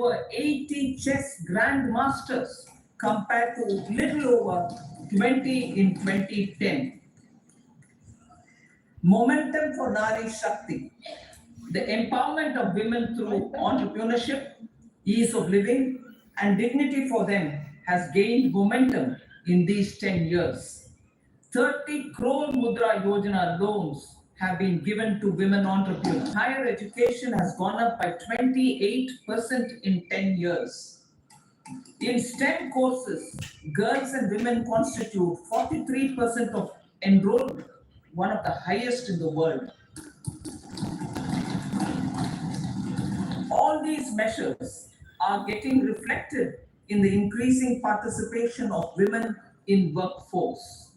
over 80 chess grandmasters compared to little over 20 in 2010. Momentum for Nari Shakti. The empowerment of women through entrepreneurship, ease of living, and dignity for them has gained momentum in these 10 years. 30 crore Mudra Yojana loans have been given to women entrepreneurs. Higher education has gone up by 28% in 10 years. In STEM courses, girls and women constitute 43% of enrollment, one of the highest in the world. All these measures are getting reflected in the increasing participation of women in workforce.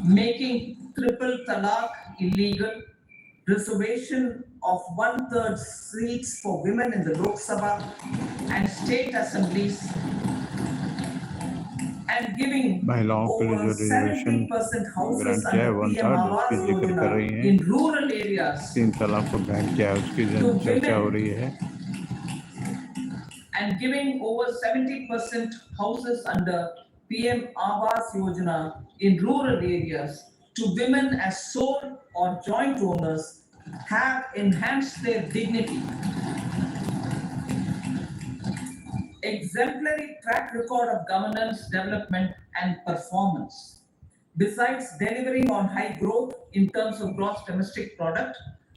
Making triple talaq illegal, reservation of 1/3 seats for women in the Lok Sabha and state assemblies, and giving महिलाओं के लिए over जो reservation 70% houses grant किया है under 1/3 PM उसकी Awas जिक्र कर रही Yojana हैं। in rural areas 3 तलाक को बैन किया है उसकी चर्चा हो रही है। and giving over 70% houses under PM Awas Yojana in rural areas to women as sole or joint owners have enhanced their dignity. Exemplary track record of governance, development, and performance. Besides delivering on high growth in terms of gross domestic product,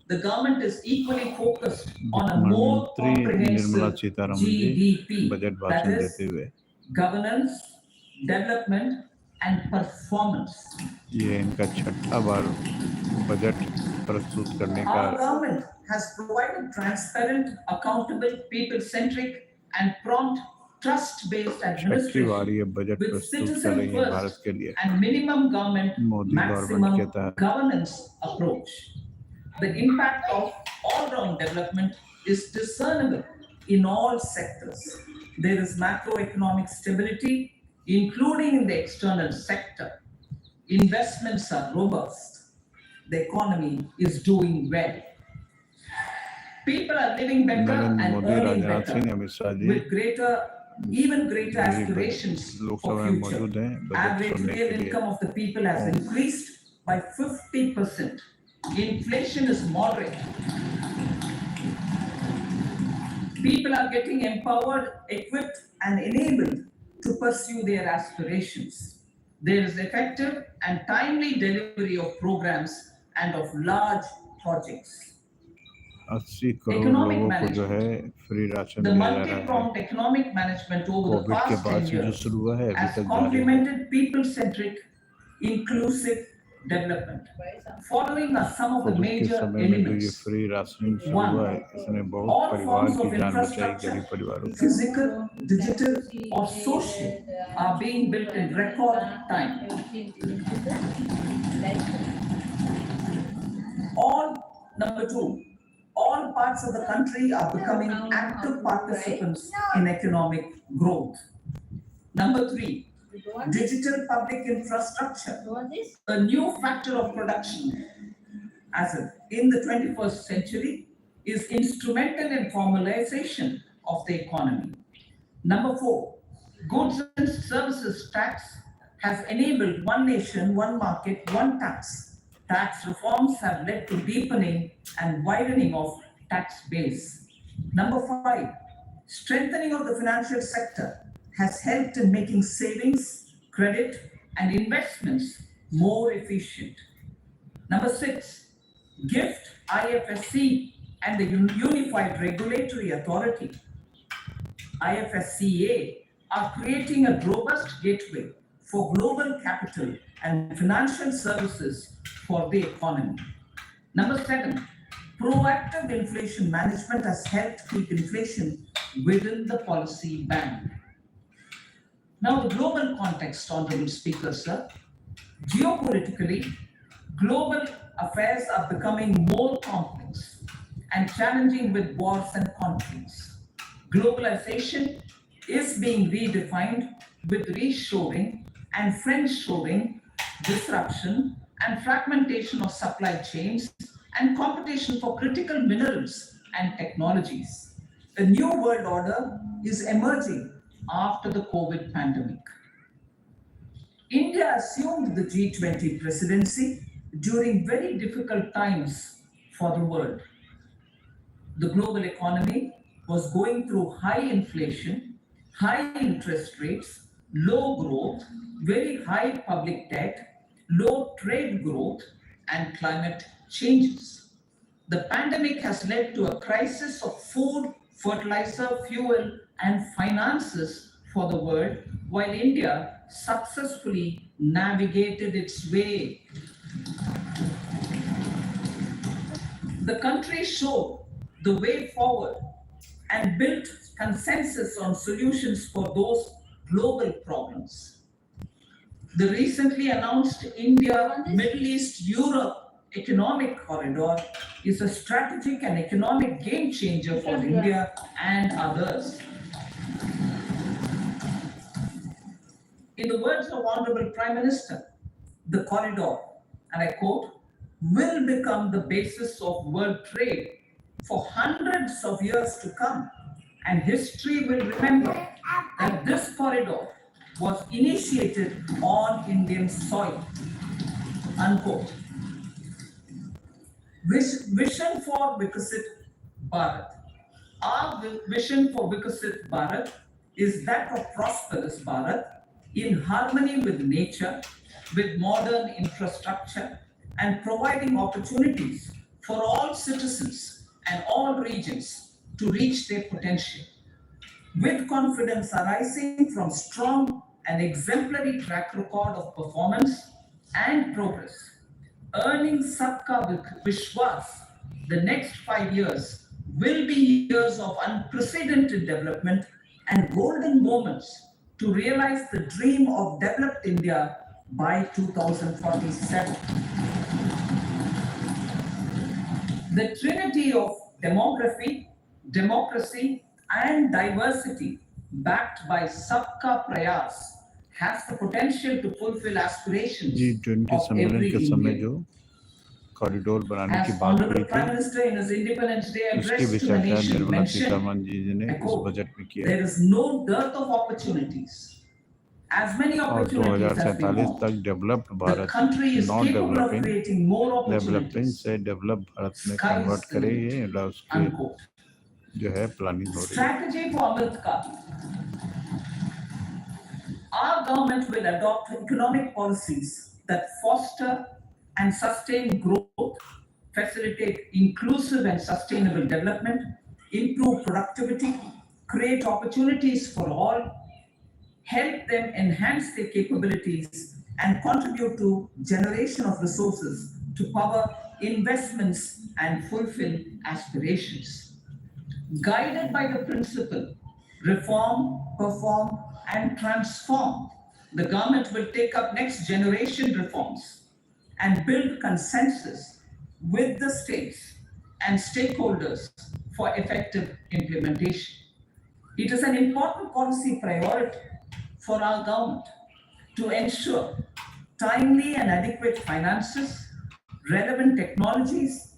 the government is equally focused on a more comprehensive GDP, that is, governance, development, and performance. ये इनका छठा बार budget प्रस्तुत करने का। Our government has provided transparent, accountable, people-centric, and prompt, trust-based administration with citizen first and minimum government, maximum governance approach. The impact of all-round development is discernible in all sectors. There is macroeconomic stability, including in the external sector. Investments are robust. The economy is doing well. People are living better and earning better with even greater aspirations for future. Average real income of the people has increased by 50%. Inflation is moderate. People are getting empowered, equipped, and enabled to pursue their aspirations. There is effective and timely delivery of programs and of large projects. 80 crore लोगों को जो है free ration दिया जा रहा है। The multi-pronged economic management over the past 10 years has है complemented people-centric, inclusive development. Following are some of the major elements. Free ration शुरू हुआ है, इसने बहुत All परिवार forms की of जान बचाई, गरीब infrastructure, परिवारों की। physical, digital, or social, are being built in record time. Number two, all parts of the country are becoming active participants in economic growth. Number three, digital public infrastructure, a new factor of production in the 21st century, is instrumental in formalization of the economy. Number four, goods and services tax has enabled one nation, one market, one tax. Tax reforms have led to deepening and widening of tax base. Number five, strengthening of the financial sector has helped in making savings, credit, and investments more efficient. Number six, GIFT, IFSC, and the Unified Regulatory Authority, IFSCA, are creating a robust gateway for global capital and financial services for the economy. Number seven, proactive inflation management has helped keep inflation within the policy band. Now, the global context, Honorable Speaker, sir. Geopolitically, global affairs are becoming more complex and challenging with wars and conflicts. Globalization is being redefined with reshoring and friendshoring, disruption and fragmentation of supply chains, and competition for critical minerals and technologies. A new world order is emerging after the COVID pandemic. India assumed the G20 presidency during very difficult times for the world. The global economy was going through high inflation, high interest rates, low growth, very high public debt, low trade growth, and climate changes. The pandemic has led to a crisis of food, fertilizer, fuel, and finances for the world, while India successfully navigated its way. The country showed the way forward and built consensus on solutions for those global problems. The recently announced India, Middle East, Europe economic corridor is a strategic and economic game changer for India and others. In the words of Honorable Prime Minister, the corridor, and I quote, will become the basis of world trade for hundreds of years to come, and history will remember that this corridor was initiated on Indian soil, unquote. Vision for Vikasit Bharat. Our vision for Vikasit Bharat is that of prosperous Bharat in harmony with nature, with modern infrastructure, and providing opportunities for all citizens and all regions to reach their potential. With confidence arising from strong and exemplary track record of performance and progress, earning Sabka Vishwas, the next 5 years will be years of unprecedented development and golden moments to realize the dream of developed India by 2047. The trinity of demography, democracy, and diversity backed by Sabka Prayas has the potential to fulfill aspirations G20 of सम्मेलन every के समय Indian. जो corridor बनाने की As बात Honorable हुई Prime थी, Minister in his Independence Day उसकी address भी to the चर्चा nation निर्मला mentioned, सीतारमण जी ने I इस quote, बजट में किया there is no dearth of opportunities. As many और opportunities as we 2047 want, तक developed the Bharat country is not capable of developing creating more developing opportunities. से develop Bharat में Sky convert is the करे, limit, ये उसकी unquote. जो है planning हो रही है। Strategy for Amrit Kaal. Our government will adopt economic policies that foster and sustain growth, facilitate inclusive and sustainable development, improve productivity, create opportunities for all, help them enhance their capabilities, and contribute to generation of resources to power investments and fulfill aspirations. Guided by the principle, reform, perform, and transform, the government will take up next generation reforms and build consensus with the states and stakeholders for effective implementation. It is an important policy priority for our government to ensure timely and adequate finances, relevant technologies,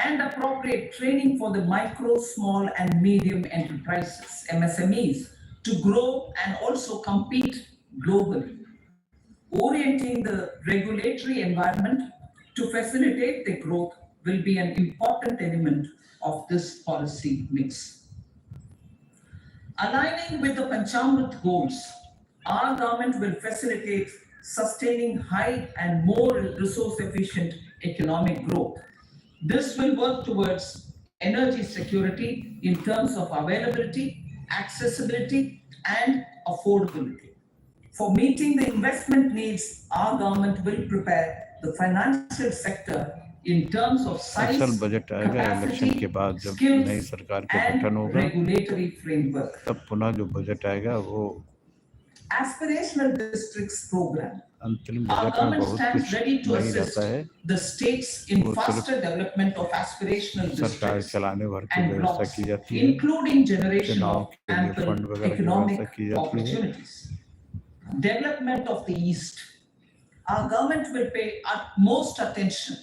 and appropriate training for the micro, small, and medium enterprises, MSMEs, to grow and also compete globally. Orienting the regulatory environment to facilitate the growth will be an important element of this policy mix. Aligning with the Panchamrit goals, our government will facilitate sustaining high and more resource efficient economic growth. This will work towards energy security in terms of availability, accessibility, and affordability. For meeting the investment needs, our government will prepare the financial sector in terms of size, असल budget आएगा election के capacity, बाद जब skills, नई सरकार का गठन and होगा, regulatory framework. तब पुनः जो बजट आएगा वो Aspirational Districts Program. अंतरिम Our बजट में government बहुत stands कुछ ready to नहीं assist रहता है। the states in वो सिर्फ faster development of aspirational सरकार districts चलाने भर की and व्यवस्था blocks, की जाती है, including generation चुनाव of के लिए ample फंड वगैरह की economic व्यवस्था की जाती है। opportunities. Development of the East. Our government will pay utmost attention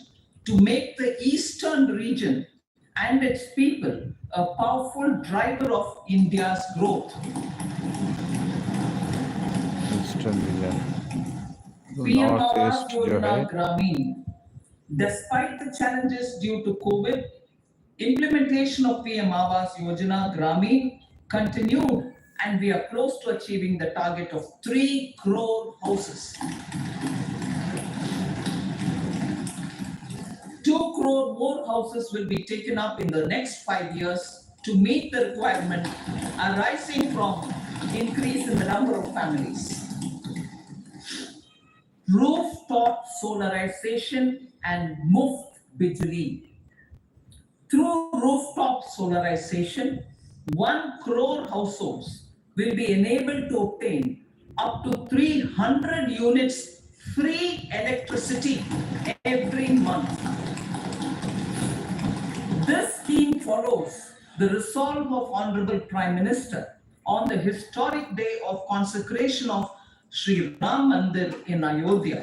to make the eastern region and its people a powerful driver of India's growth. Eastern region PM north Awas east जो Yojana है Gramin. Despite the challenges due to COVID, implementation of PM Awas Yojana Gramin continued, and we are close to achieving the target of 3 crore houses. 2 crore more houses will be taken up in the next 5 years to meet the requirement arising from increase in the number of families. Rooftop solarization and Muft Bijli. Through rooftop solarization, 1 crore households will be enabled to obtain up to 300 units free electricity every month. This scheme follows the resolve of Honorable Prime Minister on the historic day of consecration of Sri Ram Mandir in Ayodhya.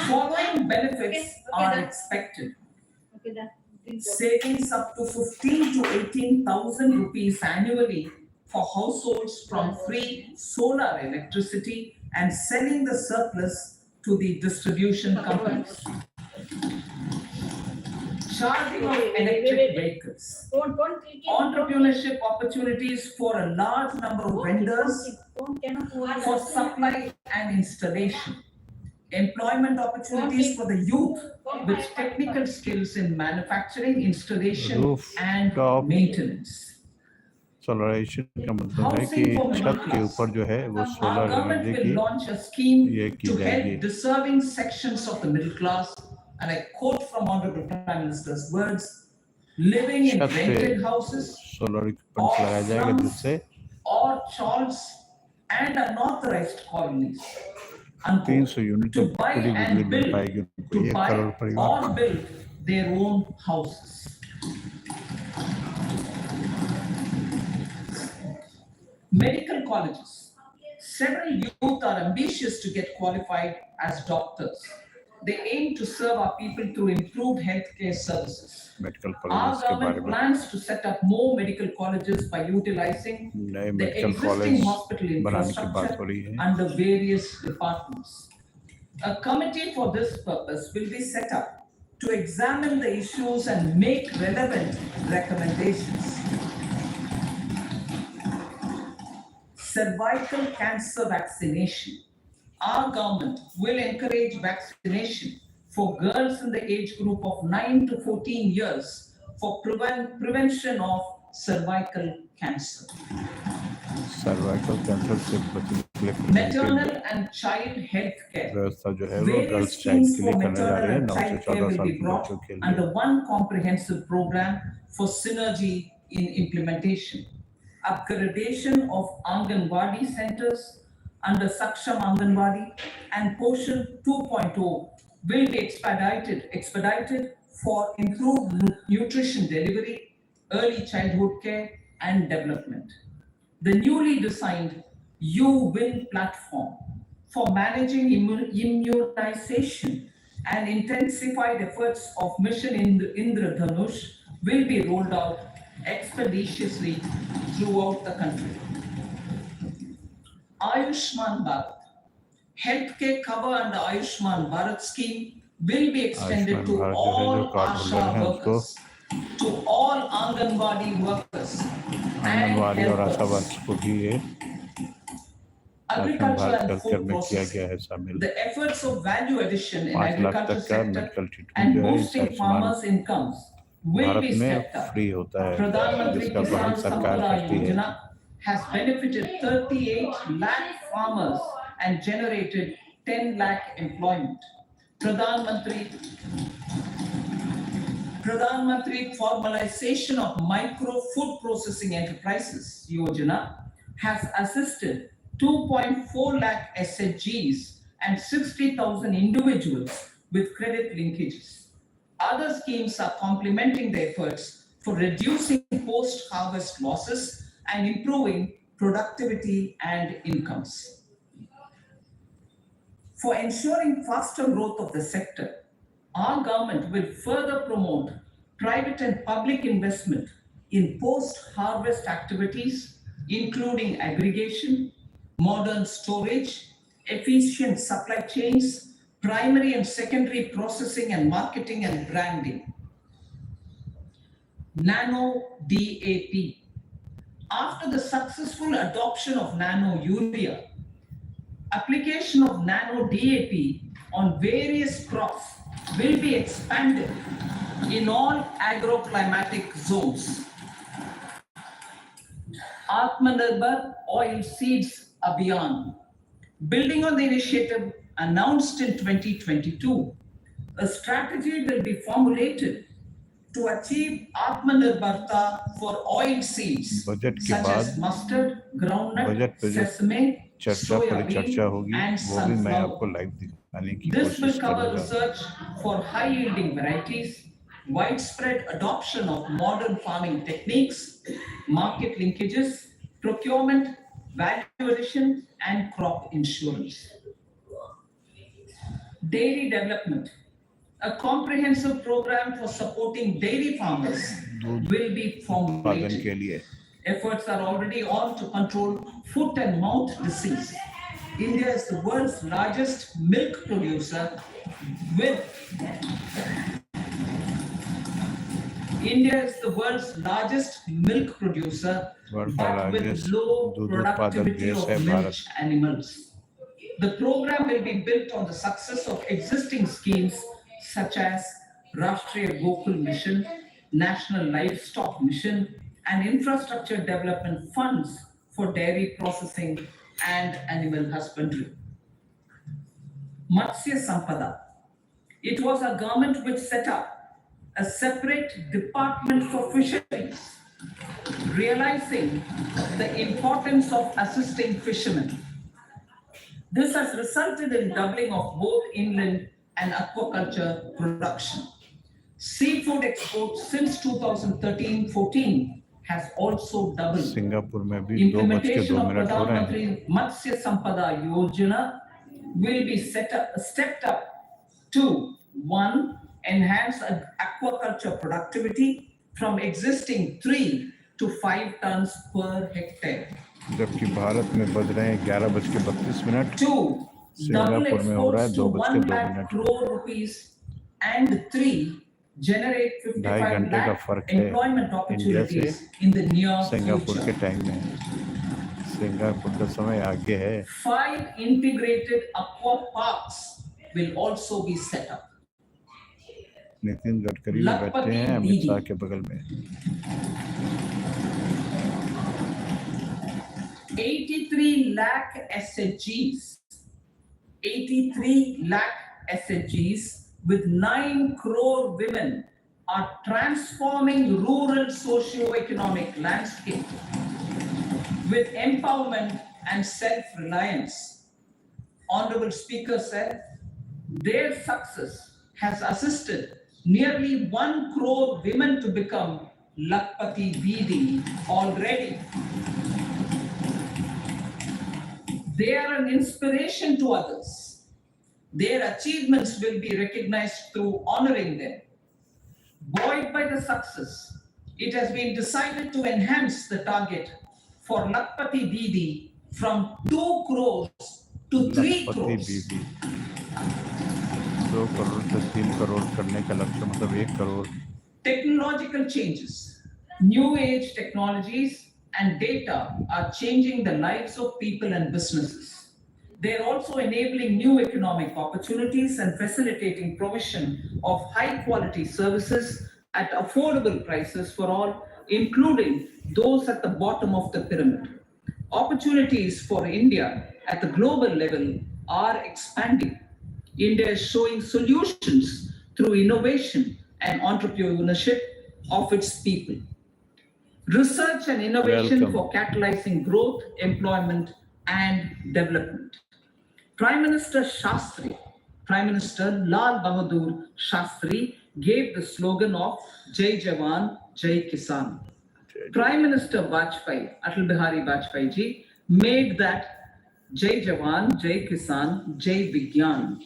Following benefits are expected. Savings up to 15 to 18,000 rupees annually for households from free solar electricity and selling the surplus to the distribution companies. Charging of electric vehicles. Entrepreneurship opportunities for a large number of vendors for supply and installation. Employment opportunities for the youth with technical skills in manufacturing, installation, and Rooftop maintenance. Solarisation का मतलब है कि Housing for छत middle के class. ऊपर जो है वो Our solar government energy will की launch a scheme ये की to जाएगी। help deserving sections of the middle class, and I quote from Honorable Prime Minister's words, living in छत पे rented houses solar or equipments लगाया जाएगा slums जिससे or chawls and unauthorized colonies, 300 unit to तक buy पूरी बिजली and mill build, पाएगी उनको to 1 buy करोड़ परिवार or को। build their own houses. Medical colleges. Several youth are ambitious to get qualified as doctors. They aim to serve our people through improved healthcare services. Medical Our colleges के बारे government में plans to set up more medical colleges by utilizing नए the medical existing college hospital बनाने की बात हो रही infrastructure है। under various departments. A committee for this purpose will be set up to examine the issues and make relevant recommendations. Cervical cancer vaccination. Our government will encourage vaccination for girls in the age group of 9 to 14 years for prevention of cervical cancer. Cervical cancer से बचने के लिए Maternal and child health care. व्यवस्था जो है वो Various girls child schemes के for लिए करने जा maternal रहे हैं and 9 से child care 14 will साल be के brought बच्चों के लिए। under one comprehensive program for synergy in implementation. Upgradation of Anganwadi centers under Saksham Anganwadi and Poshan 2.0 will be expedited for improved nutrition delivery, early childhood care, and development. The newly designed U-Win platform for managing immunization and intensified efforts of Mission Indradhanush will be rolled out expeditiously throughout the country. Ayushman Bharat. Healthcare cover under Ayushman Bharat scheme will be extended Ayushman to Bharat जो है all जो card ASHA holder हैं उसको workers, to all Anganwadi workers and anganwadi और आशा helpers. Workers को भी ये Ayushman Agriculture Bharat and health care food में किया गया processing. है शामिल। The efforts of value addition in 5 lakh agriculture तक का sector मेडिकल ट्रीटमेंट and जो है इस boosting Ayushman farmers' incomes will Bharat be में stepped up. फ्री होता है Pradhan Mantri जिसका Kisan भारत सरकार Sampada करती है। Yojana has benefited 38 lakh farmers and generated 10 lakh employment. Pradhan Mantri formalization of micro food processing enterprises Yojana has assisted 2.4 lakh SHGs and 60,000 individuals with credit linkages. Other schemes are complementing the efforts for reducing post-harvest losses and improving productivity and incomes. For ensuring faster growth of the sector, Our government will further promote private and public investment in post-harvest activities, including aggregation, modern storage, efficient supply chains, primary and secondary processing and marketing and branding. Nano DAP. After the successful adoption of nano urea, application of nano DAP on various crops will be expanded in all agroclimatic zones. Atmanirbhar Oil Seeds Abhiyan. Building on the initiative announced in 2022, a strategy will be formulated to achieve Atmanirbharta for oil seeds budget के such बाद as mustard, groundnut, budget पे जो sesame, चर्चा परिचर्चा soya होगी bean, and वो भी मैं आपको sunflower. लाइव दिखाने की This will कोशिश cover करूंगा research for high-yielding varieties, widespread adoption of modern farming techniques, market linkages, procurement, value addition, and crop insurance. Dairy development. A comprehensive program for supporting dairy farmers will be उत्पादन formulated. के लिए Efforts are already on to control foot and mouth disease. India is the world's largest milk producer with India is the world's largest milk producer, world का but with largest low दूध उत्पादक productivity देश है of Bharat milk animals. The program will be built on the success of existing schemes such as Rashtriya Gokul Mission, National Livestock Mission, and infrastructure development funds for dairy processing and animal husbandry. Matsya Sampada. It was our government which set up a separate department for fisheries, realizing the importance of assisting fishermen. This has resulted in doubling of both inland and aquaculture production. Seafood exports since 2013-14 has also doubled. Singapore में भी 2 बज के 2 Implementation of minute हो Pradhan रहे हैं Mantri Matsya Sampada Yojana will be stepped up to 1. Enhance aquaculture productivity from existing 3 to 5 tons per hectare. जबकि भारत में बज रहे हैं 11 बज के 32 मिनट 2. Double सिंगापुर में हो रहा है exports to 2 बज के 1 2 lakh minute crore rupees, and 3. Generate 2.5 55 घंटे का lakh फर्क है employment इंडिया opportunities से in the near सिंगापुर के future. टाइम में सिंगापुर का समय आगे है 5 integrated aqua parks will also be set up. Nitin Gadkari भी बैठे हैं अमित शाह के बगल में 83 lakh SHGs. 83 lakh SHGs with 9 crore women are transforming rural socio-economic landscape with empowerment and self-reliance. Honorable Speaker said, their success has assisted nearly 1 crore women to become Lakpati Didi already. They are an inspiration to others. Their achievements will be recognized through honoring them. Buoyed by the success, it has been decided to enhance the target for Lakpati Didi from 2 crores to 3 Lakhpati crores. बीबी 2 करोड़ से 3 करोड़ करने का लक्ष्य मतलब 1 crore Technological changes, new age technologies and data are changing the lives of people and businesses. They are also enabling new economic opportunities and facilitating provision of high quality services at affordable prices for all, including those at the bottom of the pyramid. Opportunities for India at the global level are expanding. India is showing solutions through innovation and entrepreneurship of its people. Research and innovation Welcome. for catalyzing growth, employment, and development. Prime Minister Shastri, Prime Minister Lal Bahadur Shastri gave the slogan of Jai Jawan, Jai Kisan. Prime Minister Vajpayee, Atal Bihari Vajpayee ji, made that Jai Jawan, Jai Kisan, Jai Vigyan.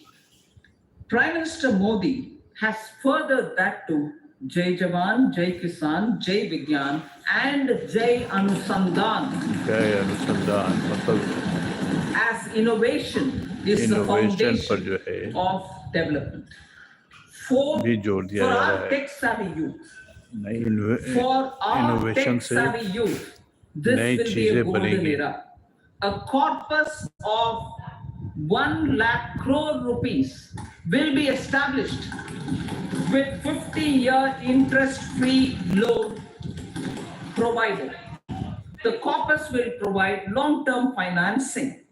Prime Minister Modi has furthered that to Jai Jawan, Jai Kisan, Jai Vigyan, and Jai Anusandhan. जय अनुसंधान मतलब As innovation is the innovation पर foundation जो है of development. For भी जोर दिया जा रहा our है tech-savvy youth, नई for our इनोवेशन से tech-savvy youth, this नई will be a चीजें golden बनेंगी। era. A corpus of 1 lakh crore rupees will be established with 50-year interest-free loan provided. The corpus will provide long-term financing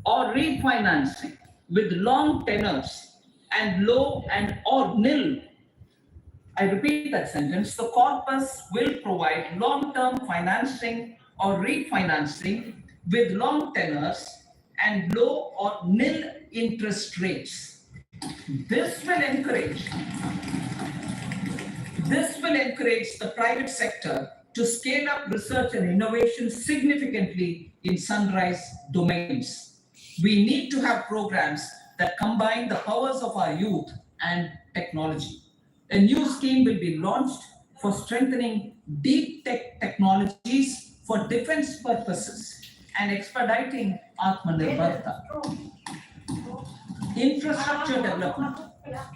or refinancing with long tenors and low and or nil. I repeat that sentence. The corpus will provide long-term financing or refinancing with long tenors and low or nil interest rates. This will encourage the private sector to scale up research and innovation significantly in sunrise domains. We need to have programs that combine the powers of our youth and technology. A new scheme will be launched for strengthening deep tech technologies for defense purposes and expediting Atmanirbharta. Infrastructure development.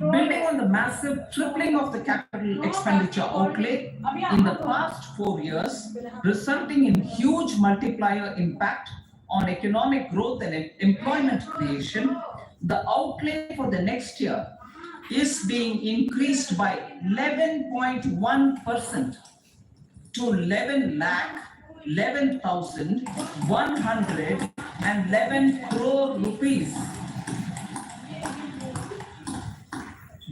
Building on the massive tripling of the capital expenditure outlay in the past 4 years, resulting in huge multiplier impact on economic growth and employment creation, the outlay for the next year is being increased by 11.1% to 11,111 crore rupees.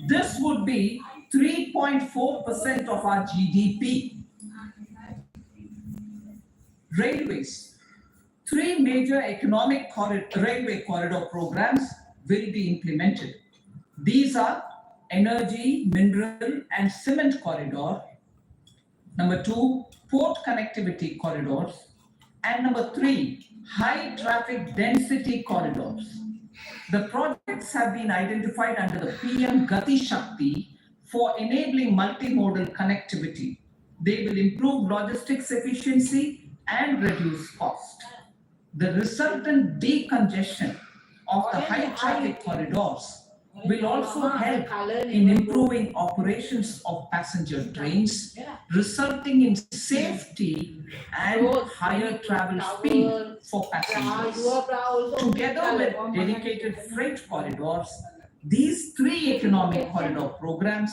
This would be 3.4% of our GDP. Railways. 3 major economic railway corridor programs will be implemented. These are energy, mineral, and cement corridor. Number 2, port connectivity corridors. And number 3, high traffic density corridors. The projects have been identified under the PM Gati Shakti for enabling multimodal connectivity. They will improve logistics efficiency and reduce cost. The resultant decongestion of the high traffic corridors will also help in improving operations of passenger trains, resulting in safety and higher travel speed for passengers. Together with dedicated freight corridors, these 3 economic corridor programs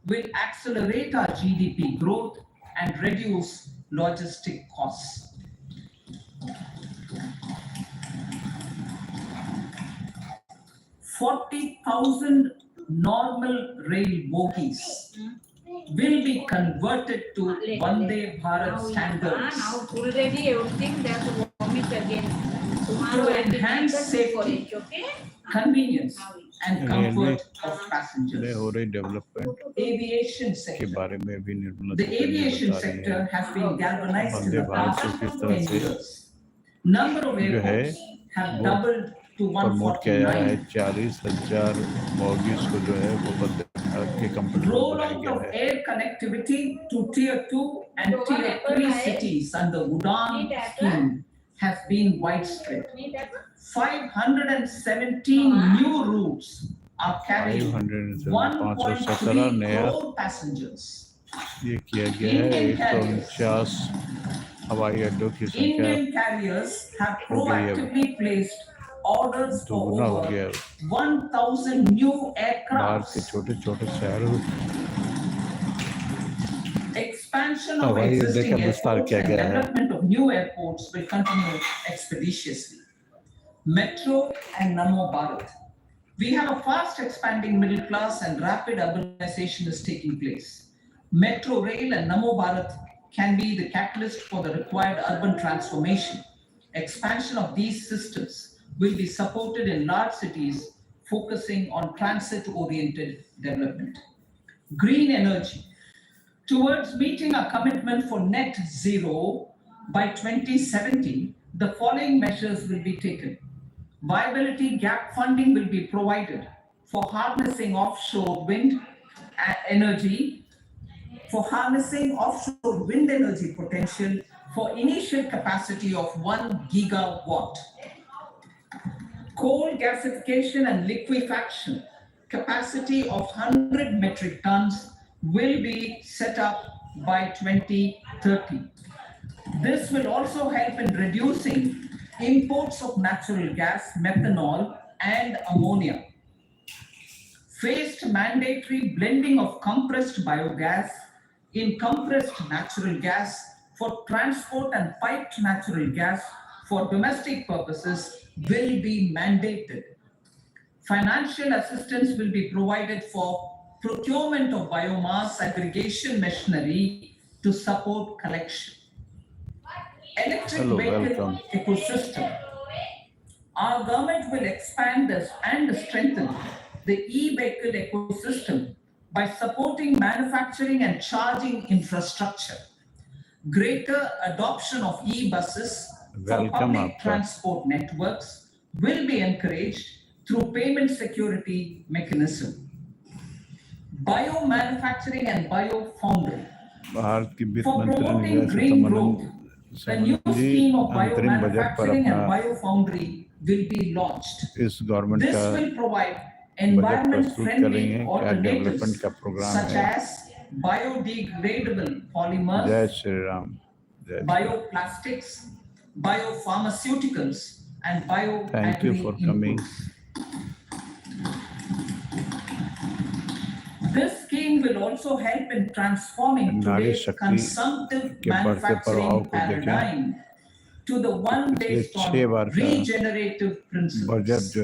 will accelerate our GDP growth and reduce logistic costs. 40,000 normal rail bogies will be converted to Vande Bharat standards. Now already everything that's vomit again. To enhance safety, convenience, and comfort of में passengers. हो रही development Aviation के sector. बारे में भी Nirmala The aviation बता रही sector है has been galvanized in Vande the Bharat past को किस तरह 10 से years. Number of जो है airports have वो doubled to प्रमोट किया जा रहा है 149. 40,000 बॉगीज को जो है वो वंदे भारत के कंपनी बनाया Rollout गया of है air connectivity to Tier 2 and Tier 3 cities under Udan scheme has been widespread. 517 new routes are carrying 517 1.3 नया crore passengers. ये किया गया है 149 हवाई अड्डों की संख्या Indian carriers have हो गई है proactively placed orders for दुगुना हो over गया है 1,000 new बाहर के aircraft. छोटे छोटे शहरों Expansion of हवाई अड्डे existing का विस्तार airports किया and गया है development of new airports will continue expeditiously. Metro and Namo Bharat. We have a fast expanding middle class and rapid urbanization is taking place. Metro rail and Namo Bharat can be the catalyst for the required urban transformation. Expansion of these systems will be supported in large cities focusing on transit-oriented development. Green energy. Towards meeting our commitment for net zero by 2070, the following measures will be taken. Viability gap funding will be provided for harnessing offshore wind, energy for harnessing offshore wind energy potential for initial capacity of 1 gigawatt. Coal gasification and liquefaction capacity of 100 metric tons will be set up by 2030. This will also help in reducing imports of natural gas, methanol, and ammonia. Phased mandatory blending of compressed biogas in compressed natural gas for transport and piped natural gas for domestic purposes will be mandated. Financial assistance will be provided for procurement of biomass aggregation machinery to support collection. Electric vehicle ecosystem. Our government will expand this and strengthen the e-vehicle ecosystem by supporting manufacturing and charging infrastructure. Greater adoption of e-buses for public transport networks will be encouraged through payment security mechanism. Biomanufacturing and biofoundry. For promoting green growth, a new scheme of biomanufacturing and biofoundry will be launched. This will provide environment-friendly alternatives such as biodegradable polymers, bioplastics, biopharmaceuticals, and bioagri-inputs. Thank you for coming. This scheme will also help in transforming today's consumptive manufacturing paradigm to the one based on regenerative principles.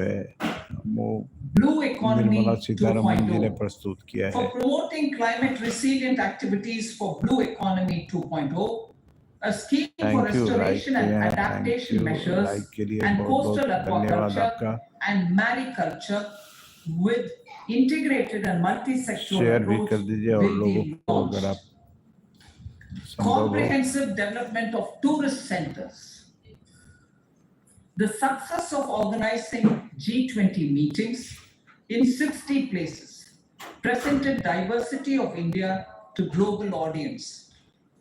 Blue Economy 2.0. For promoting climate resilient activities for Blue Economy 2.0, a scheme for restoration and adaptation measures and coastal aquaculture and mariculture with integrated and multi-sectoral approach will be launched. Comprehensive development of tourist centers. The success of organizing G20 meetings in 60 places presented diversity of India to global audience.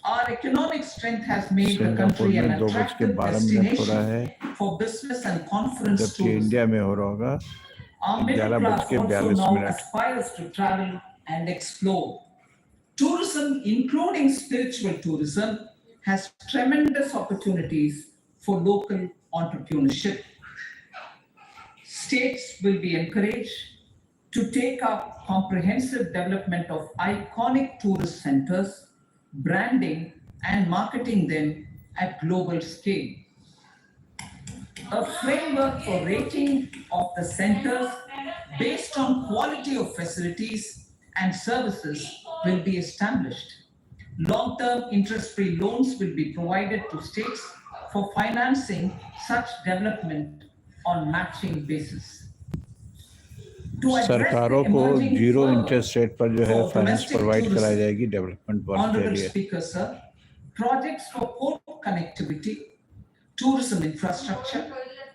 Our economic strength has made the country an attractive destination for business and conference tourism. Our middle class also now aspires to travel and explore. Tourism, including spiritual tourism, has tremendous opportunities for local entrepreneurship. States will be encouraged to take up comprehensive development of iconic tourist centers, branding and marketing them at global scale. A framework for rating of the centers based on quality of facilities and services will be established. Long-term interest-free loans will be provided to states for financing such development on matching basis. सरकारों को zero interest rate पर जो है finance provide कराई जाएगी development work के लिए. Speaker, sir, projects for port connectivity, tourism infrastructure,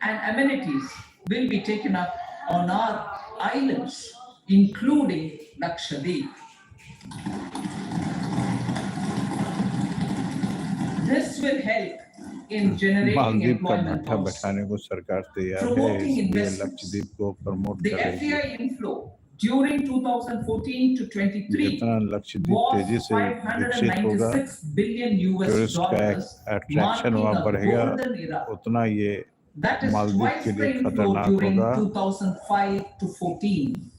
and amenities will be taken up on our islands, including Lakshadweep. This will help in generating employment jobs, promoting investments. The FDI inflow during 2014 to 23 was $596 billion, marking a golden era. That is twice the inflow during 2005 to 14.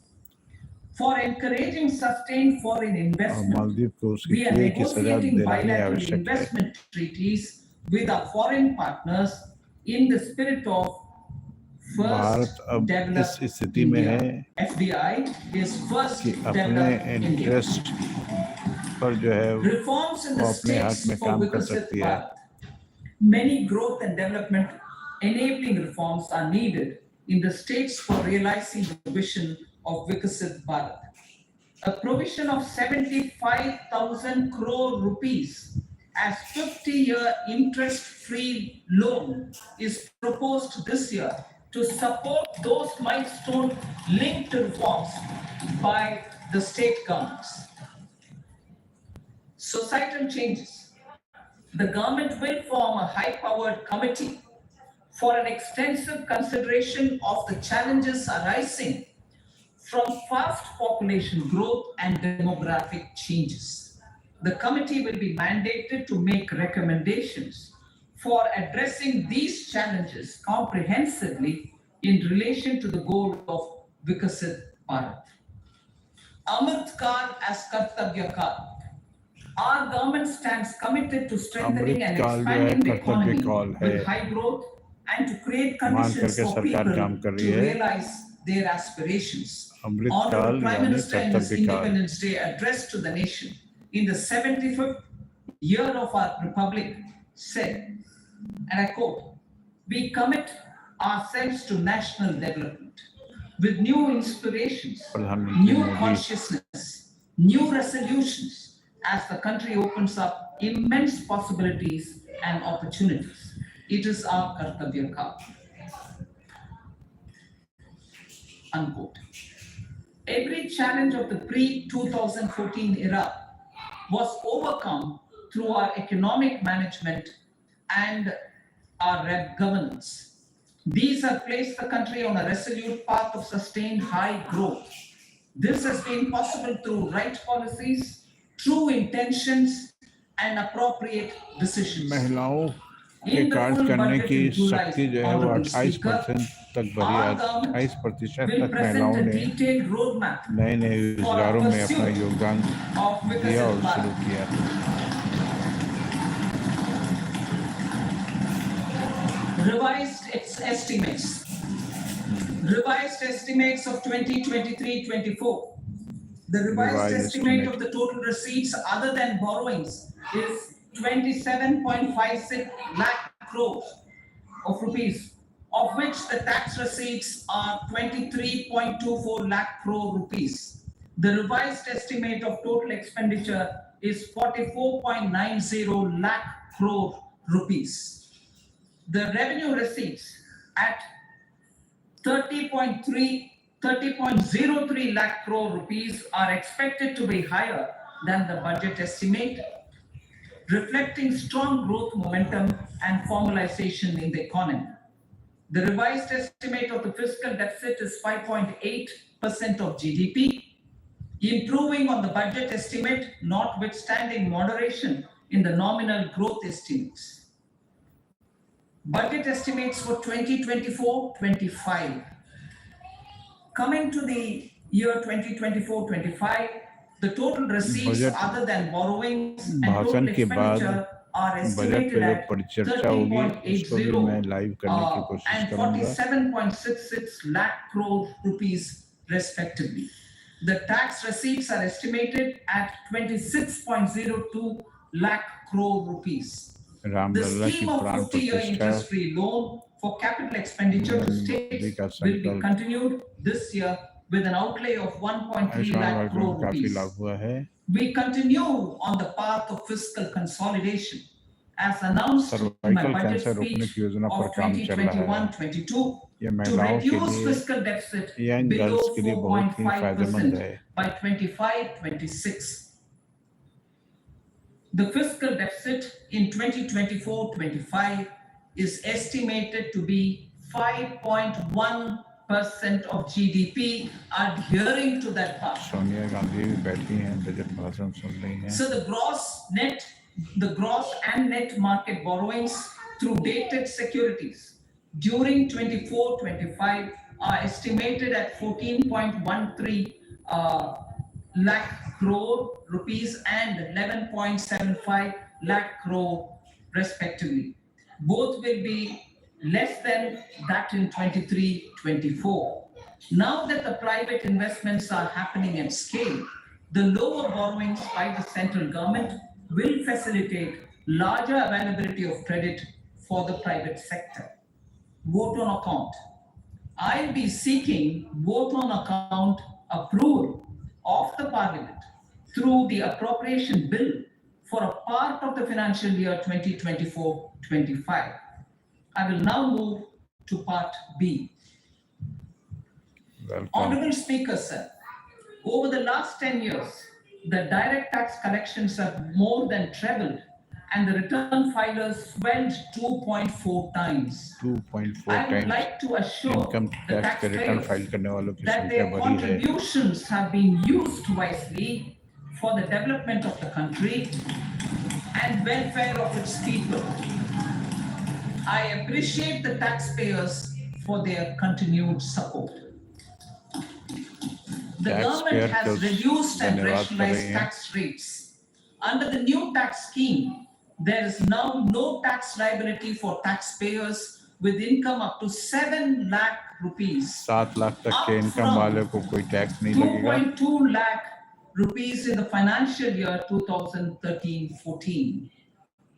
For encouraging sustained foreign investment, we are negotiating bilateral investment treaties with our foreign partners in the spirit of first develop India. FDI is first develop India. Reforms in the states for Viksit Bharat. Many growth and development enabling reforms are needed in the states for realizing the vision of Viksit Bharat. A provision of 75,000 crore rupees as 50-year interest-free loan is proposed this year to support those milestone linked reforms by the state governments. Societal changes. The government will form a high-powered committee for an extensive consideration of the challenges arising from fast population growth and demographic changes. The committee will be mandated to make recommendations for addressing these challenges comprehensively in relation to the goal of Vikasit Bharat. Amrit Kal as Kartavya Kal. Our government stands committed to strengthening and अमृत काल जो है expanding the कर्तव्य economy काल है with high growth and to create मान conditions करके for सरकार people काम कर रही to है realize their aspirations. Amrit Honorable काल Prime यानी Minister in his कर्तव्य काल Independence Day address to the nation in the 75th year of our republic said, and I quote, "We commit ourselves to national development with new inspirations, प्रधानमंत्री new Modi consciousness, new resolutions as the country opens up immense possibilities and opportunities. It is our Kartavya Kal." Unquote. Every challenge of the pre-2014 era was overcome through our economic management and our governance. These have placed the country on a resolute path of sustained high growth. This has been possible through right policies, true intentions, and appropriate decisions. महिलाओं के In the कार्य full करने budget की in July, शक्ति जो है वो Honorable 28% Speaker, तक बढ़ी our है। government 28% will तक present महिलाओं a ने detailed roadmap नए नए for our रोजगारों में अपना pursuit योगदान of दिया और Vikasit शुरू Bharat. किया। Revised estimates. Revised estimates of 2023-24. The revised estimate of the total receipts other than borrowings is 27.56 lakh crores of rupees, of which the tax receipts are 23.24 lakh crore rupees. The revised estimate of total expenditure is 44.90 lakh crore rupees. The revenue receipts at 30.03 lakh crore rupees are expected to be higher than the budget estimate, reflecting strong growth momentum and formalization in the economy. The revised estimate of the fiscal deficit is 5.8% of GDP, improving on the budget estimate, notwithstanding moderation in the nominal growth estimates. Budget estimates for 2024-25. Coming to the year 2024-25, the total receipts budget other than borrowings and total भाषण के बाद expenditure are budget estimated पे जो at परिचर्चा होगी उसको भी मैं 30.80 लाइव करने की कोशिश and करूंगा। 47.66 lakh crore rupees respectively. The tax receipts are estimated at 26.02 lakh crore rupees. The Ramlala की scheme of प्राण 50-year प्रतिष्ठा interest-free loan for capital expenditure to states will be continued this year with an outlay of 1.3 lakh crore काफी rupees. लाभ हुआ है। We continue on the path of fiscal consolidation as announced in my cervical budget cancer रोकने speech की योजना पर of काम चल रहा है। 2021-22 ये to महिलाओं के reduce लिए fiscal deficit young below girls के लिए बहुत ही फायदेमंद 4.5% है। by 25-26. The fiscal deficit in 2024-25 is estimated to be 5.1% of GDP, adhering to that path. Sonia Gandhi भी बैठी हैं, बजट भाषण सुन रही हैं। So the gross and net market borrowings through dated securities during 24-25 are estimated at 14.13 lakh crore rupees and 11.75 lakh crore respectively. Both will be less than that in 23-24. Now that the private investments are happening at scale, the lower borrowings by the central government will facilitate larger availability of credit for the private sector. Vote on account. I'll be seeking vote on account approval of the Parliament through the appropriation bill for a part of the financial year 2024-25. I will now move to part B. Welcome. Honorable Speaker, sir, Over the last 10 years, the direct tax collections have more than trebled and the return filers swelled 2.4 times. 2.4 I would times like to assure income the tax के return taxpayers file करने वालों की that संख्या their बढ़ी है। contributions have been used wisely for the development of the country and welfare of its people. I appreciate the taxpayers for their continued support. The government has reduced and rationalized tax rates. Under the new tax scheme, there is now no tax liability for taxpayers with income up to 7 lakh rupees. 7 lakh तक के income वाले को कोई tax नहीं लगेगा। 2.2 lakh rupees in the financial year 2013-14.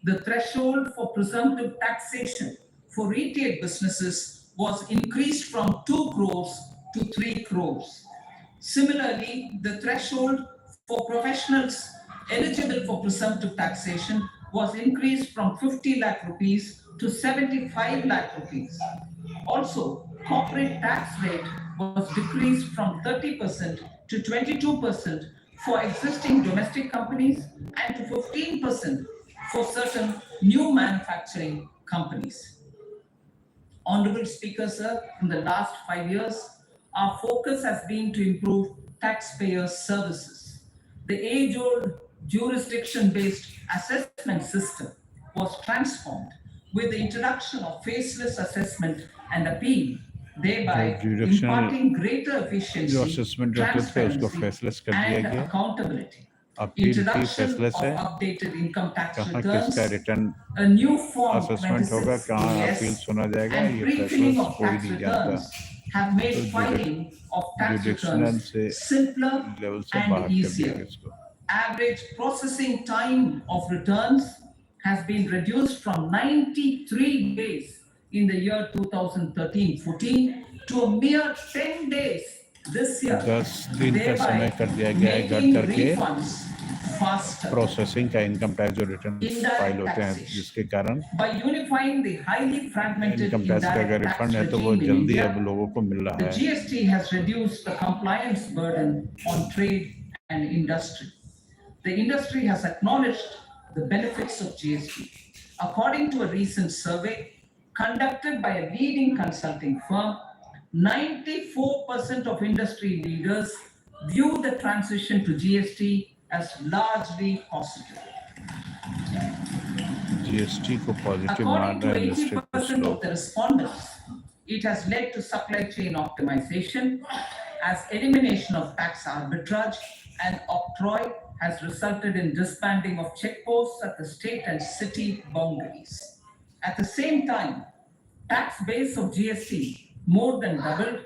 The threshold for presumptive taxation for retail businesses was increased from 2 crores to 3 crores. Similarly, the threshold for professionals eligible for presumptive taxation was increased from 50 lakh rupees to 75 lakh rupees. Also, corporate tax rate was decreased from 30% to 22% for existing domestic companies and to 15% for certain new manufacturing companies. Honorable Speaker, sir, in the last 5 years, our focus has been to improve taxpayer services. The age-old jurisdiction-based assessment system was transformed with the introduction of faceless assessment and appeal, thereby imparting greater efficiency, transparency, and accountability. Introduction of updated income tax returns, a new form 26 AS, and pre-filling of tax returns have made filing of tax returns simpler and easier. Average processing time of returns has been reduced from 93 days in the year 2013-14 to a mere 10 days this year, 10 दिन का समय कर दिया गया है घट करके processing का इनकम टैक्स जो रिटर्न फाइल होते हैं, जिसके कारण इनकम टैक्स का अगर रिफंड है तो वो जल्दी अब लोगों को मिल रहा है। GST has reduced the compliance burden on trade and industry. The industry has acknowledged the benefits of GST. According to a recent survey conducted by a leading consulting firm, 94% of industry leaders view the transition to GST as largely positive. GST को positive मान According to रहे हैं industry 80% of the respondents, it has led to supply chain optimization, as elimination of tax arbitrage and octroi has resulted in disbanding of checkposts at the state and city boundaries. At the same time, tax base of GST more than doubled,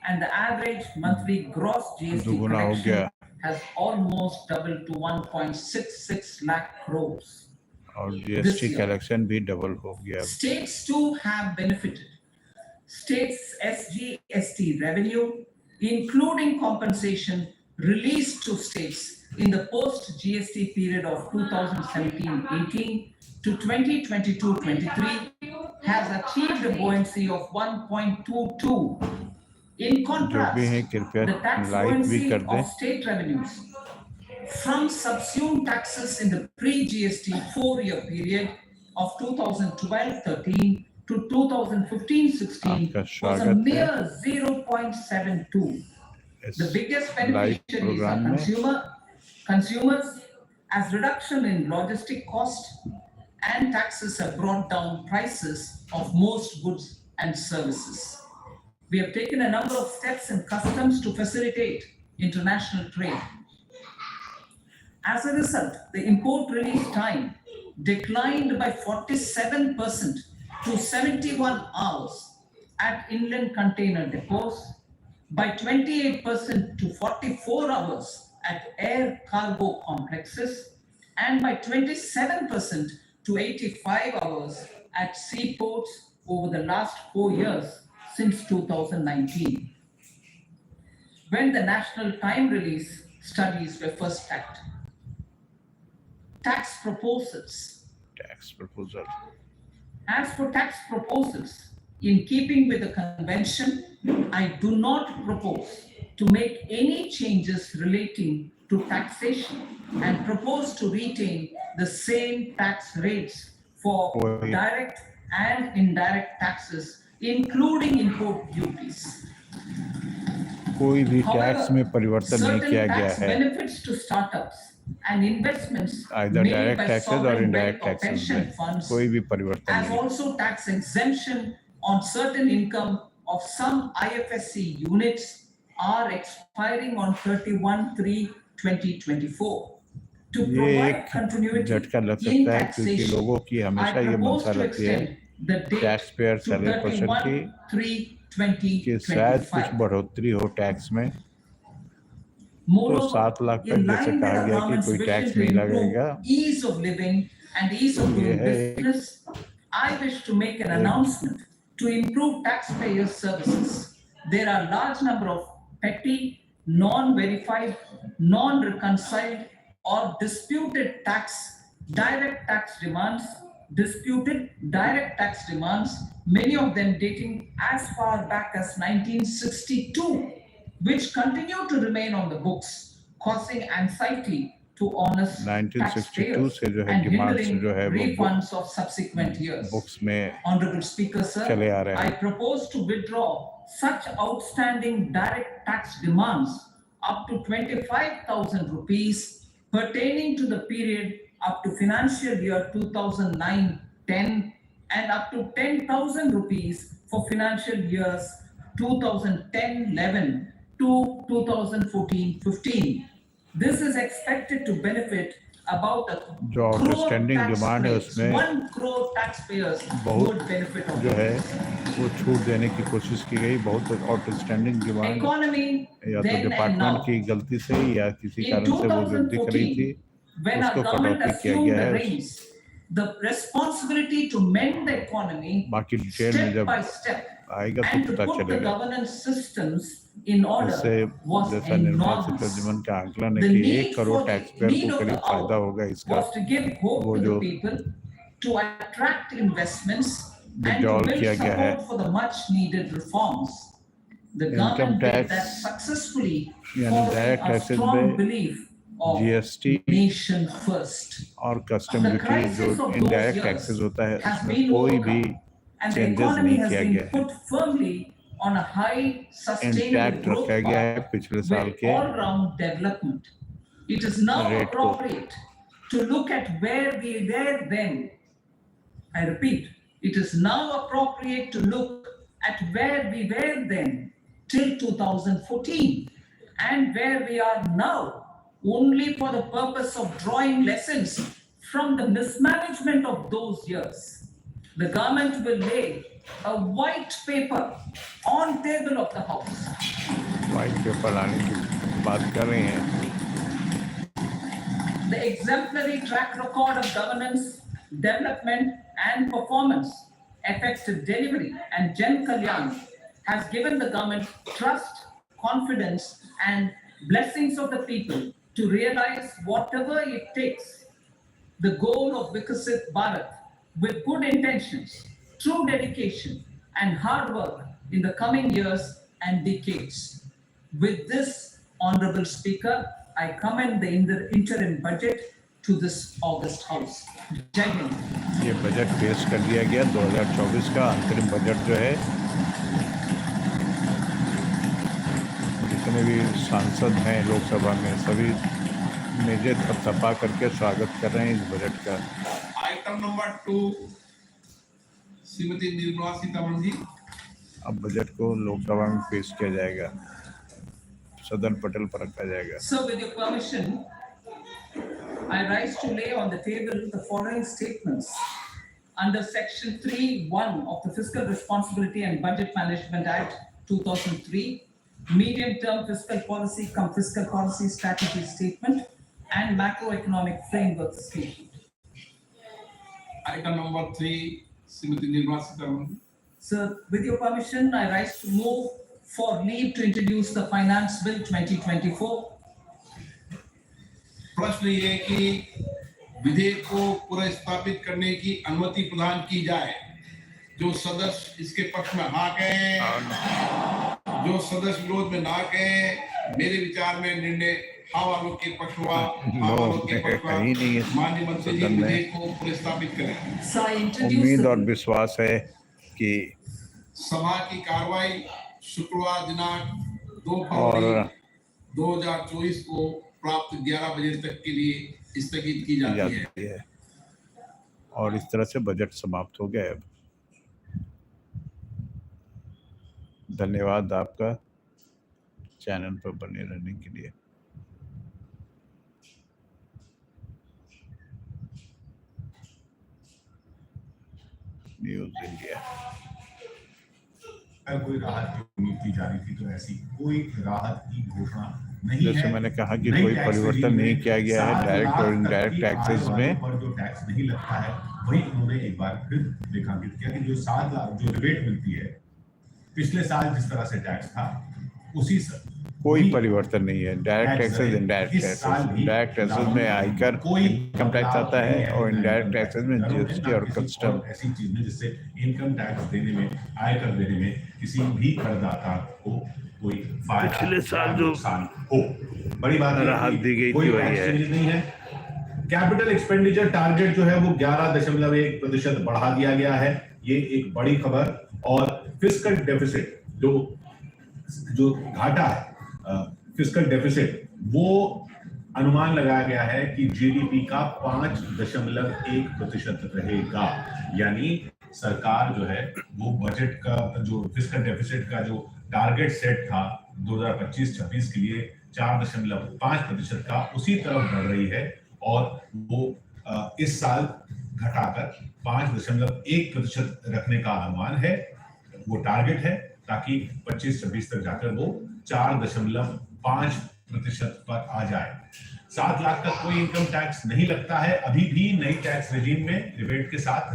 and the average monthly gross GST collection has almost doubled to 1.66 lakh crores. और GST collection भी double हो गया। States too have benefited. States SGST revenue, including compensation released to states in the post-GST period of 2017-18 to 2022-23, has achieved a buoyancy of 1.22. In contrast, the tax buoyancy of state revenues from subsumed taxes in the pre-GST 4-year period of 2012-13 to 2015-16 was a mere 0.72. The biggest beneficiaries are consumers, as reduction in logistic cost and taxes have brought down prices of most goods and services. We have taken a number of steps in customs to facilitate international trade. As a result, the import release time declined by 47% to 71 hours at inland container depots, by 28% to 44 hours at air cargo complexes, and by 27% to 85 hours at seaports over the last 4 years since 2019, when the national time release studies were first tracked. Tax proposals. As for tax proposals, in keeping with the convention, I do not propose to make any changes relating to taxation and propose to retain the same tax rates for Oi. direct and indirect taxes, including import duties. कोई भी However, tax में परिवर्तन नहीं certain किया गया tax है, benefits to startups and investments either made direct by taxes और sovereign indirect wealth or taxes pension में funds, कोई भी परिवर्तन as नहीं। also tax exemption on certain income of some IFSC units are expiring on 31/3/2024. To ये provide एक continuity झटका लग in सकता है क्योंकि taxation, लोगों की I हमेशा ये propose मंशा to रहती है extend the date tax payer to salary person की कि शायद कुछ 31/3/2025. बढ़ोतरी हो टैक्स में, तो Moreover, 7 लाख तक in जैसे line with कहा the गया कि government's कोई vision टैक्स to नहीं improve लगेगा, ease of living and ease of तो ये doing है business, I wish to make an announcement to improve taxpayers' services. There are large number of petty, non-verified, non-reconciled, or disputed direct tax demands, many of them dating as far back as 1962, which continue to remain on the books, causing anxiety to honest 1962 taxpayers से जो है and demands hindering जो है वो refunds of subsequent years. Books में Honorable Speaker, sir, चले आ रहे I हैं। propose to withdraw such outstanding direct tax demands up to 25,000 rupees pertaining to the period up to financial year 2009-10 and up to 10,000 rupees for financial years 2010-11 to 2014-15. This is expected to benefit about a जो outstanding demand है उसमें 1 crore taxpayers बहुत would benefit of जो है this. वो छूट देने की कोशिश की गई। बहुत आउटस्टैंडिंग डिमांड Economy या तो then and डिपार्टमेंट now. की गलती से या किसी In कारण से वो जो दिख रही थी 2014, when our उसको government कटौती किया assumed गया the है। reins, the responsibility to mend the economy बाकी डिटेल में step जब by step आएगा तो and to पता put the चलेगा। governance systems in order इससे was जैसा निर्मला enormous. सीतारमण का आंकलन है The कि need 1 crore for tax the pair need को of करीब the फायदा hour होगा इसका। was to give hope वो to the जो people, to attract investments and to withdrawal build किया गया है। support for the much needed reforms. The Income government did tax that successfully, यानी following direct a taxes strong में belief of GST nation first. और custom The duty crisis जो of those indirect years taxes होता है has उसमें been कोई भी overcome, and the changes economy नहीं has किया been गया है। put firmly on a high sustainable intact growth रखा गया है path पिछले साल with के all-round development. It is now rate को। appropriate to look at where we were then. I repeat, it is now appropriate to look at where we were then till 2014 and where we are now, only for the purpose of drawing lessons from the mismanagement of those years. The government will lay a white paper on table of the House. White paper लाने की बात कर रहे हैं। The exemplary track record of governance, development, and performance, effective delivery, and Jan Kalyan has given the government trust, confidence, and blessings of the people to realize whatever it takes. The goal of Vikasit Bharat with good intentions, true dedication, and hard work in the coming years and decades. With this, Honorable Speaker, I commend the interim budget to this August House. Jai Hind. ये budget पेश कर दिया गया 2024 का अंतरिम budget जो है। जितने भी सांसद हैं लोकसभा में सभी मेजे थपथपा करके स्वागत कर रहे हैं इस बजट का। आइटम नंबर 2 श्रीमती निर्मला सीतारमण जी। अब बजट को लोकसभा में पेश किया जाएगा, सदन पटल पर रखा जाएगा। So, with your permission, I rise to lay on the table the following statements under Section 3(1) of the Fiscal Responsibility and Budget Management Act 2003, medium-term fiscal policy cum fiscal policy strategy statement and macroeconomic framework statement. Item number 3 Shrimati Nirmala Sitharaman ji. Sir, with your permission, I rise to move for leave to introduce the Finance Bill 2024. प्रश्न ये कि विधेयक को पुनर्स्थापित करने की अनुमति प्रदान की जाए। जो सदस्य इसके पक्ष में हाँ कहें, जो सदस्य विरोध में ना गए, मेरे विचार में निर्णय हाँ वालों के पक्ष हुआ। हाँ वालों के पक्ष हुआ। कहीं नहीं है माननीय मंत्री जी सदन में। विधेयक को प्रस्तावित करें। So I introduce उम्मीद और the विश्वास है कि सभा की कार्रवाई शुक्रवार दिनांक 2 और फरवरी 2024 को प्राप्त 11 बजे तक के लिए स्थगित की जाती है। और इस तरह से बजट समाप्त हो गया है। धन्यवाद आपका चैनल पर बने रहने के लिए। News India. अगर कोई राहत की उम्मीद की जा रही थी तो ऐसी कोई राहत की घोषणा नहीं जैसे है। मैंने कहा कि नई कोई टैक्स परिवर्तन रेजिम नहीं में किया गया है 7 डायरेक्ट और लाख इनडायरेक्ट तक की टैक्सेस आय में। वालों पर जो टैक्स नहीं लगता है वही उन्होंने एक बार फिर रेखांकित किया कि जो 7 लाख जो रिबेट मिलती है पिछले साल जिस तरह से टैक्स था उसी कोई परिवर्तन नहीं है। Direct taxes indirect taxes. Direct taxes में आयकर इनकम टैक्स आता है और इनडायरेक्ट टैक्सेस में जीएसटी और कस्टम। ऐसी चीज में जिससे इनकम टैक्स देने में आयकर देने में किसी भी करदाता को कोई फायदा पिछले साल जो नुकसान हो। बड़ी बात राहत दी गई थी वही है। नहीं है। कैपिटल एक्सपेंडिचर टारगेट जो है वो 11.1% बढ़ा दिया गया है। ये एक बड़ी खबर। और फिस्कल डेफिसिट जो घाटा है फिस्कल डेफिसिट वो अनुमान लगाया गया है कि जीडीपी का 5.1% रहेगा। यानी सरकार जो है वो बजट का जो फिस्कल डेफिसिट का जो टारगेट सेट था 2025-26 के लिए 4.5% का उसी तरफ बढ़ रही है और वो इस साल घटाकर 5.1% रखने का अनुमान है। वो टारगेट है ताकि 25-26 तक जाकर वो 4.5% पर आ जाए। 7 लाख तक कोई इनकम टैक्स नहीं लगता है अभी भी नई टैक्स रेजिम में। रिबेट के साथ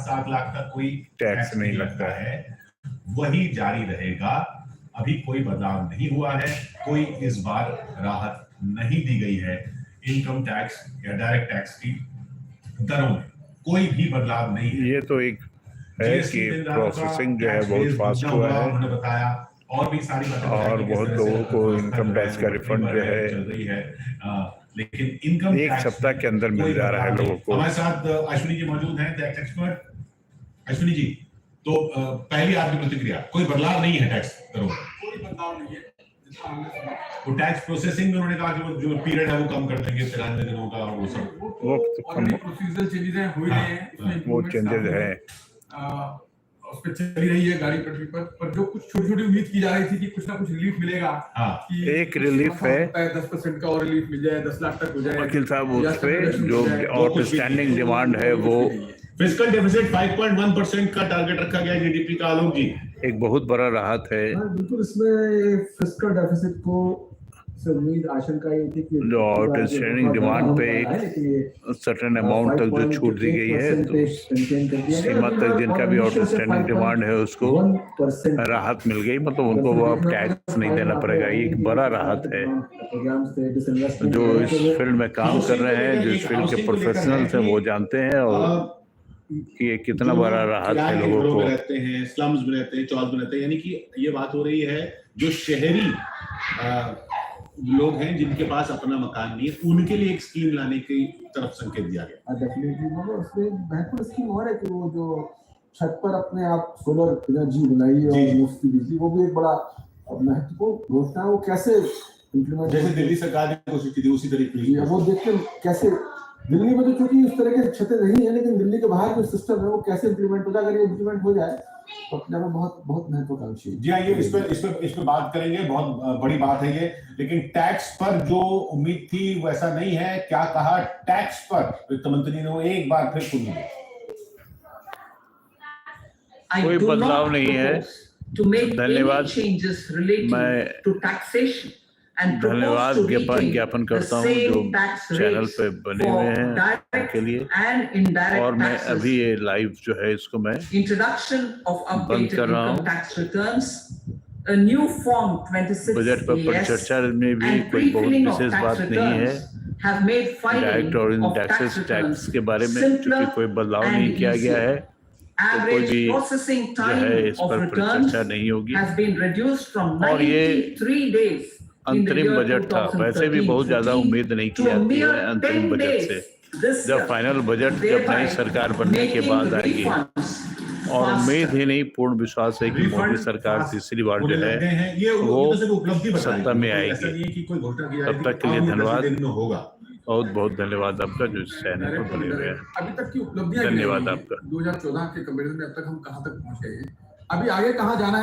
7 लाख तक कोई टैक्स नहीं लगता है। वही जारी रहेगा। अभी कोई बदलाव नहीं हुआ है। कोई इस बार राहत नहीं दी गई है इनकम टैक्स या डायरेक्ट टैक्स की दरों में। कोई भी बदलाव नहीं है। ये तो एक है कि प्रोसेसिंग जो है बहुत फास्ट हुआ है। उन्होंने बताया और भी सारी बातें और बहुत लोगों को इनकम टैक्स का रिफंड जो है चल रही है। लेकिन इनकम एक सप्ताह के अंदर मिल जा रहा है लोगों को। हमारे साथ अश्विनी जी मौजूद हैं, टैक्स एक्सपर्ट। अश्विनी जी, तो पहली आपकी प्रतिक्रिया, कोई बदलाव नहीं है टैक्स दरों में? कोई बदलाव नहीं है। वो टैक्स प्रोसेसिंग में उन्होंने कहा कि वो जो पीरियड है वो कम कर देंगे 93 दिनों का। वो सब प्रोसीजरल चेंजेस हो ही रहे हैं। इसमें वो चेंजेस है उस पर चली रही है गाड़ी पटरी पर जो कुछ छोटी छोटी उम्मीद की जा रही थी कि कुछ ना कुछ रिलीफ मिलेगा। कि एक रिलीफ है 10% का और रिलीफ मिल जाए, 10 लाख तक हो जाए। वकील साहब उस पे जो आउटस्टैंडिंग डिमांड है वो फिस्कल डेफिसिट 5.1% का टारगेट रखा गया जीडीपी का। आलोक जी, एक बहुत बड़ा राहत है। बिल्कुल, इसमें फिस्कल डेफिसिट को से उम्मीद आशंका ये थी कि जो आउटस्टैंडिंग डिमांड पे एक सर्टेन अमाउंट तक जो छूट दी गई है तो सीमा तक जिनका भी आउटस्टैंडिंग डिमांड है उसको राहत मिल गई। मतलब उनको वो अब टैक्स नहीं देना पड़ेगा। ये एक बड़ा राहत है। जो इस फील्ड में काम कर रहे हैं, जो इस फील्ड के प्रोफेशनल्स हैं, वो जानते हैं और कि ये कितना बड़ा राहत है लोगों को। रहते हैं, स्लम्स में रहते हैं, चौक में रहते हैं। यानी कि ये बात हो रही है जो शहरी लोग हैं जिनके पास अपना मकान नहीं है, उनके लिए एक स्कीम लाने की तरफ संकेत दिया गया। डेफिनेटली मतलब उसमें महत्वपूर्ण स्कीम और है कि वो जो छत पर अपने आप सोलर एनर्जी बनाई और मुफ्त बिजली, वो भी एक बड़ा महत्वपूर्ण घोषणा है। वो कैसे इम्प्लीमेंट, जैसे दिल्ली सरकार ने कोशिश की थी उसी तरीके की। वो देखते कैसे दिल्ली में तो क्योंकि उस तरह के छतें नहीं है, लेकिन दिल्ली के बाहर जो सिस्टम है वो कैसे इम्प्लीमेंट होगा। अगर ये इम्प्लीमेंट हो जाए तो अपने में बहुत बहुत महत्वाकांक्षी है। जी आइए इस पे बात करेंगे। बहुत बड़ी बात है ये। लेकिन टैक्स पर जो उम्मीद थी वैसा नहीं है। क्या कहा टैक्स पर वित्त मंत्री ने, वो एक बार फिर सुनिए। कोई बदलाव नहीं है। धन्यवाद। मैं धन्यवाद ज्ञापन करता हूँ जो चैनल पे बने हुए हैं उनके लिए। और मैं अभी ये लाइव जो है इसको मैं बंद कर रहा हूँ। बजट पर परिचर्चा में भी कोई बहुत विशेष बात नहीं है। डायरेक्ट और इनडायरेक्ट टैक्स के बारे में चूंकि कोई बदलाव नहीं किया गया है तो कोई Average भी processing जो है time इस of पर returns चर्चा नहीं होगी। has been reduced from और ये 93 days in the अंतरिम year बजट था, वैसे भी बहुत ज्यादा 2013-14 उम्मीद नहीं की to a जाती है mere अंतरिम 10 बजट से। days this जब year, फाइनल बजट जब नई thereby सरकार बनने के making बाद आएगी refunds और उम्मीद faster. ही नहीं, पूर्ण विश्वास है कि मोदी रिफंड सरकार तीसरी बार होने जो लग गए है हैं। ये वो तो सिर्फ उपलब्धि बता रही सत्ता में है, आएगी। ऐसा नहीं है कि कोई घोषणा की जा रही तब थी तक के लिए कि धन्यवाद। 10 दिन में होगा। बहुत बहुत धन्यवाद आपका जो इस चैनल पर बने हुए हैं। अभी तक की उपलब्धियां धन्यवाद आपका। 2014 के कंपेरिजन में अब तक हम कहां तक पहुंच गए हैं, अभी आगे कहां जाना है।